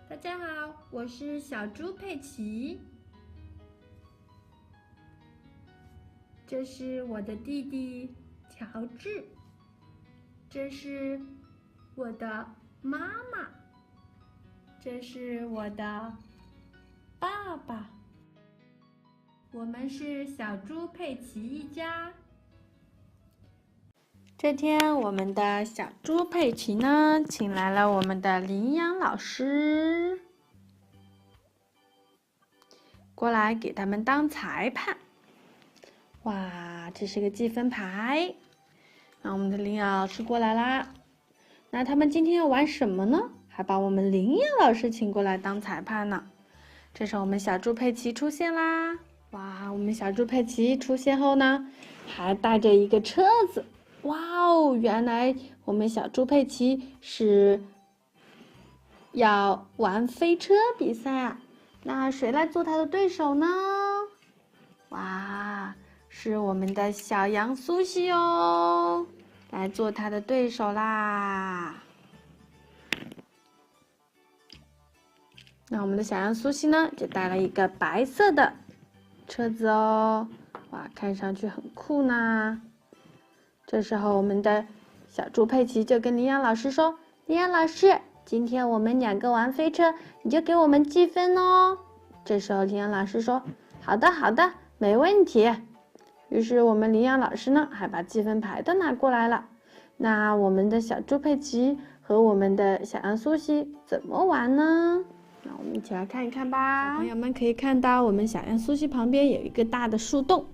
大家好，我是小猪佩奇。这是我的弟弟乔治，这是我的妈妈，这是我的爸爸。我们是小猪佩奇一家。这天，我们的小猪佩奇呢，请来了我们的羚羊老师，过来给他们当裁判。哇，这是个积分牌。那我们的羚羊老师过来啦。那他们今天要玩什么呢？还把我们羚羊老师请过来当裁判呢。这时候我们小猪佩奇出现啦。哇，我们小猪佩奇出现后呢，还带着一个车子。哇哦，原来我们小猪佩奇是要玩飞车比赛啊。那谁来做他的对手呢？哇，是我们的小羊苏西哦，来做他的对手啦。那我们的小羊苏西呢，就带了一个白色的车子哦，哇，看上去很酷呢。这时候，我们的小猪佩奇就跟羚羊老师说：“羚羊老师，今天我们两个玩飞车，你就给我们积分哦。”这时候，羚羊老师说：“好的，好的，没问题。”于是，我们羚羊老师呢，还把积分牌都拿过来了。那我们的小猪佩奇和我们的小羊苏西怎么玩呢？那我们一起来看一看吧。小朋友们可以看到，我们小羊苏西旁边有一个大的树洞。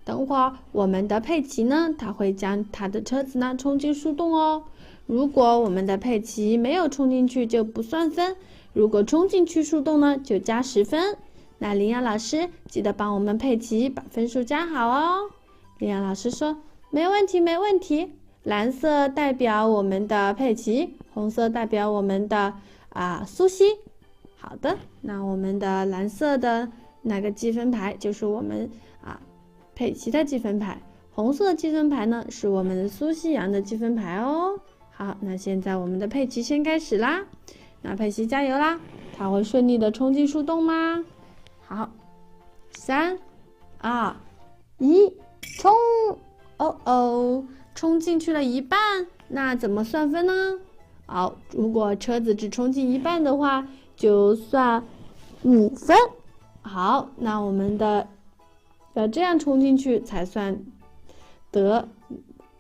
等会儿我们的佩奇呢，他会将他的车子呢冲进树洞哦。如果我们的佩奇没有冲进去就不算分，如果冲进去树洞呢就加10分。那羚羊老师记得帮我们佩奇把分数加好哦。羚羊老师说：“没问题，没问题。蓝色代表我们的佩奇，红色代表我们的苏西。好的，那我们的蓝色的那个积分牌就是我们佩奇的积分牌，红色积分牌呢是我们的苏西羊的积分牌哦。好，那现在我们的佩奇先开始啦，那佩奇加油啦，他会顺利的冲进树洞吗？好，3、2、1，冲！哦哦，冲进去了一半，那怎么算分呢？好，如果车子只冲进一半的话，就算5分。好，那我们的要这样冲进去才算得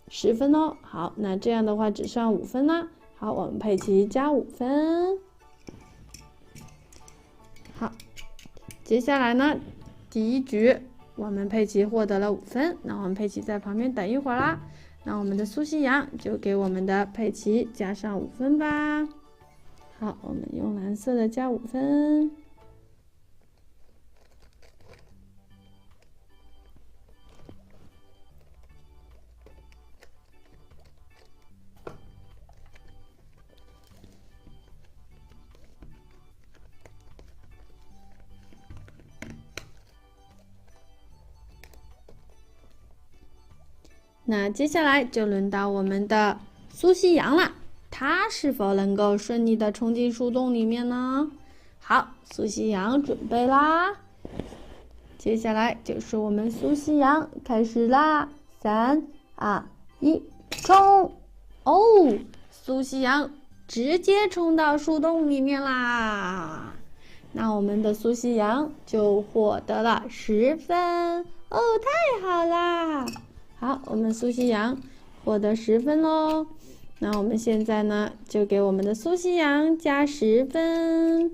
10分哦。好，那这样的话只算5分啦。好，我们佩奇加5分。好，接下来呢，第一局我们佩奇获得了5分，那我们佩奇在旁边等一会儿啦。那我们的苏西羊就给我们的佩奇加上5分吧。好，我们用蓝色的加5分。那接下来就轮到我们的苏西羊了，它是否能够顺利的冲进树洞里面呢？好，苏西羊准备啦，接下来就是我们苏西羊开始啦，3、2、1，冲！哦，苏西羊直接冲到树洞里面啦，那我们的苏西羊就获得了10分哦，太好啦！好，我们苏西羊获得10分喽。那我们现在呢，就给我们的苏西羊加10分。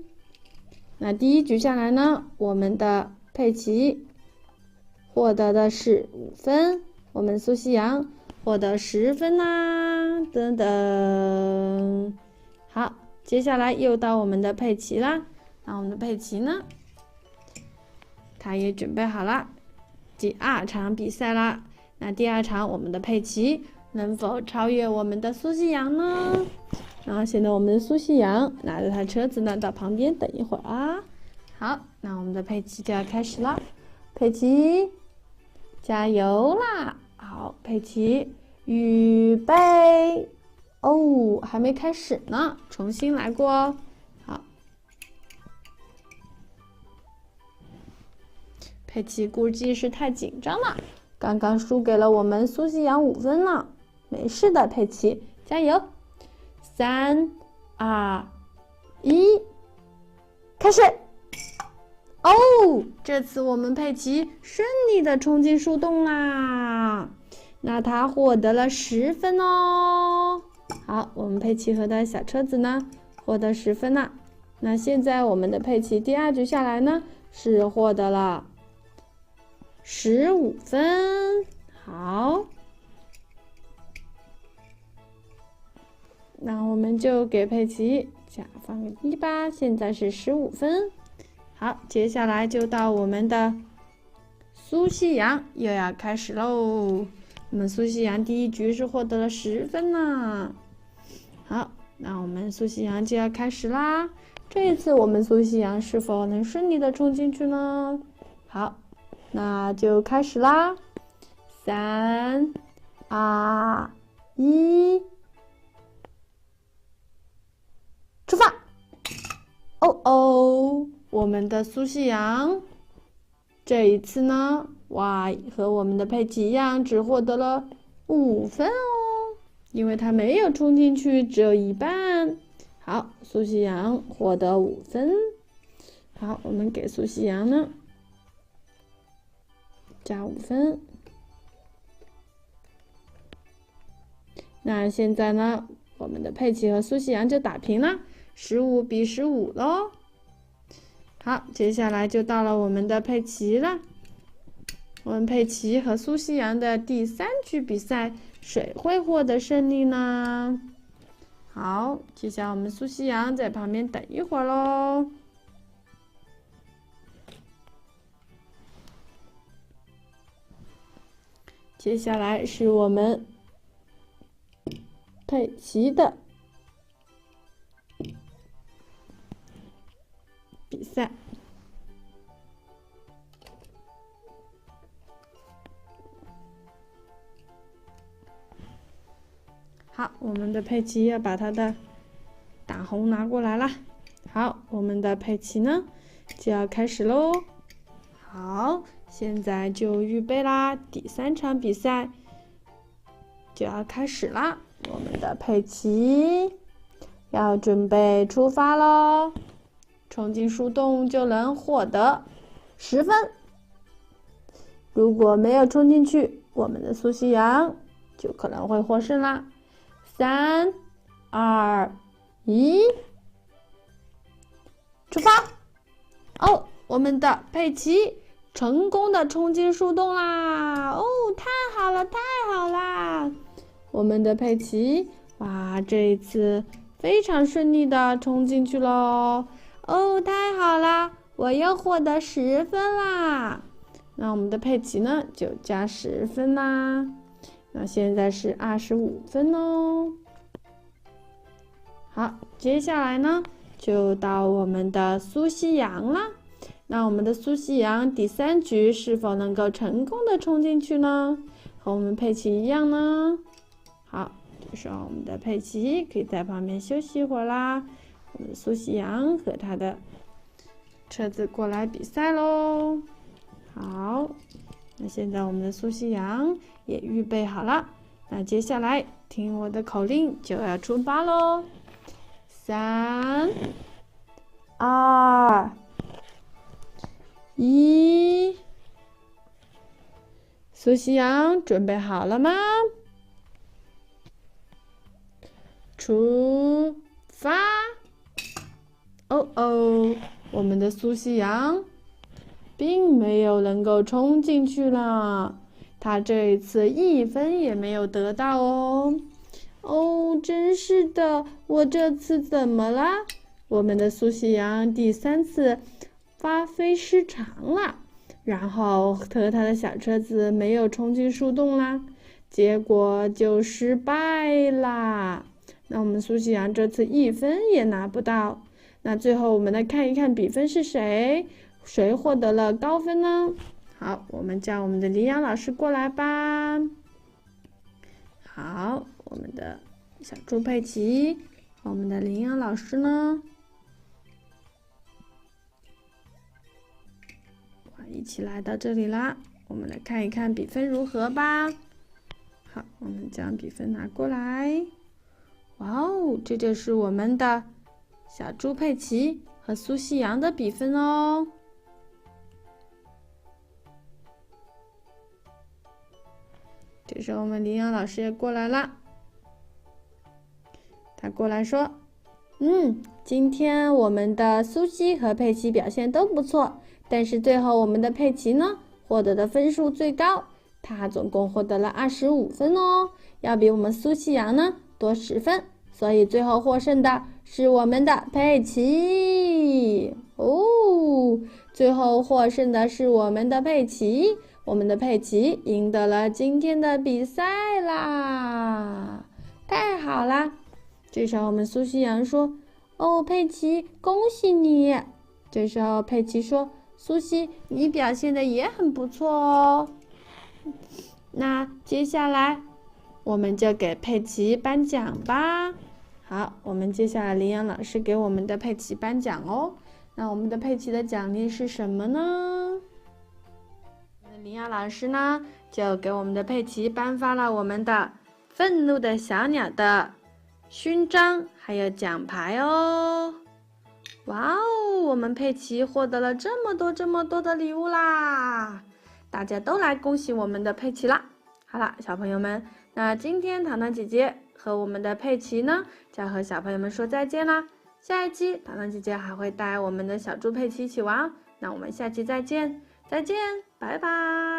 那第一局下来呢，我们的佩奇获得的是5分，我们苏西羊获得10分啦。等等，好，接下来又到我们的佩奇啦。那我们的佩奇呢，他也准备好了第2场比赛啦。那第2场，我们的佩奇能否超越我们的苏西羊呢？然后现在我们的苏西羊拿着他车子呢，到旁边等一会儿啊。好，那我们的佩奇就要开始了，佩奇，加油啦！好，佩奇，预备，哦，还没开始呢，重新来过哦。好，佩奇估计是太紧张了，刚刚输给了我们苏西阳5分了。没事的，佩奇，加油！3、2、1，开始！哦，这次我们佩奇顺利的冲进树洞啦，那他获得了10分哦。好，我们佩奇和他的小车子呢，获得10分了。那现在我们的佩奇第2局下来呢，是获得了15分。好，那我们就给佩奇加放个1吧，现在是15分。好，接下来就到我们的苏西阳又要开始喽。我们苏西阳第1局是获得了10分呢。好，那我们苏西阳就要开始啦。这一次我们苏西阳是否能顺利的冲进去呢？好，那就开始啦。3、2、1，出发！哦哦，我们的苏西阳这一次呢，哇，和我们的佩奇一样，只获得了5分哦，因为他没有冲进去，只有一半。好，苏西阳获得5分。好，我们给苏西阳呢加5分。那现在呢，我们的佩奇和苏西阳就打平了，15比15咯。好，接下来就到了我们的佩奇了。我们佩奇和苏西阳的第3局比赛，谁会获得胜利呢？好，接下来我们苏西阳在旁边等一会儿咯。接下来是我们佩奇的比赛。好，我们的佩奇要把他的大红拿过来啦。好，我们的佩奇呢就要开始喽。好，现在就预备啦，第3场比赛就要开始啦。我们的佩奇要准备出发咯，冲进树洞就能获得10分。如果没有冲进去，我们的苏西阳就可能会获胜啦。3、2、1，出发！哦，我们的佩奇成功的冲进树洞啦！哦，太好了，太好啦！我们的佩奇，哇，这一次非常顺利的冲进去喽！哦，太好啦，我又获得10分啦！那我们的佩奇呢，就加10分啦。那现在是25分哦。好，接下来呢，就到我们的苏西阳啦。那我们的苏西阳第3局是否能够成功的冲进去呢？和我们佩奇一样呢？好，这时候我们的佩奇可以在旁边休息一会儿啦。我们的苏西阳和他的车子过来比赛喽。好，那现在我们的苏西阳也预备好了。那接下来听我的口令就要出发喽。3、2、1，苏西阳准备好了吗？出发！哦哦，我们的苏西阳并没有能够冲进去了，他这一次1分也没有得到哦。哦，真是的，我这次怎么啦？我们的苏西阳第3次发挥失常了，然后和他的小车子没有冲进树洞啦，结果就失败啦。那我们苏西阳这次1分也拿不到。那最后我们来看一看比分是谁获得了高分呢？好，我们叫我们的羚羊老师过来吧。好，我们的小猪佩奇，我们的羚羊老师呢？换一起来到这里啦。我们来看一看比分如何吧。好，我们将比分拿过来。哇哦，这就是我们的小猪佩奇和苏西洋的比分哦。这时候我们羚羊老师也过来啦。他过来说：“今天我们的苏西和佩奇表现都不错，但是最后我们的佩奇呢，获得的分数最高，他总共获得了25分哦，要比我们苏西洋呢多10分，所以最后获胜的是我们的佩奇哦。最后获胜的是我们的佩奇，我们的佩奇赢得了今天的比赛啦，太好啦！”这时候我们苏西洋说：“哦，佩奇，恭喜你！”这时候佩奇说：“苏西，你表现的也很不错哦。”那接下来我们就给佩奇颁奖吧。好，我们接下来羚羊老师给我们的佩奇颁奖哦。那我们的佩奇的奖励是什么呢？羚羊老师呢，就给我们的佩奇颁发了我们的愤怒的小鸟的勋章还有奖牌哦。哇哦，我们佩奇获得了这么多的礼物啦！大家都来恭喜我们的佩奇啦！好啦，小朋友们，那今天糖糖姐姐和我们的佩奇呢，就要和小朋友们说再见啦。下一期糖糖姐姐还会带我们的小猪佩奇一起玩哦。那我们下期再见，拜拜。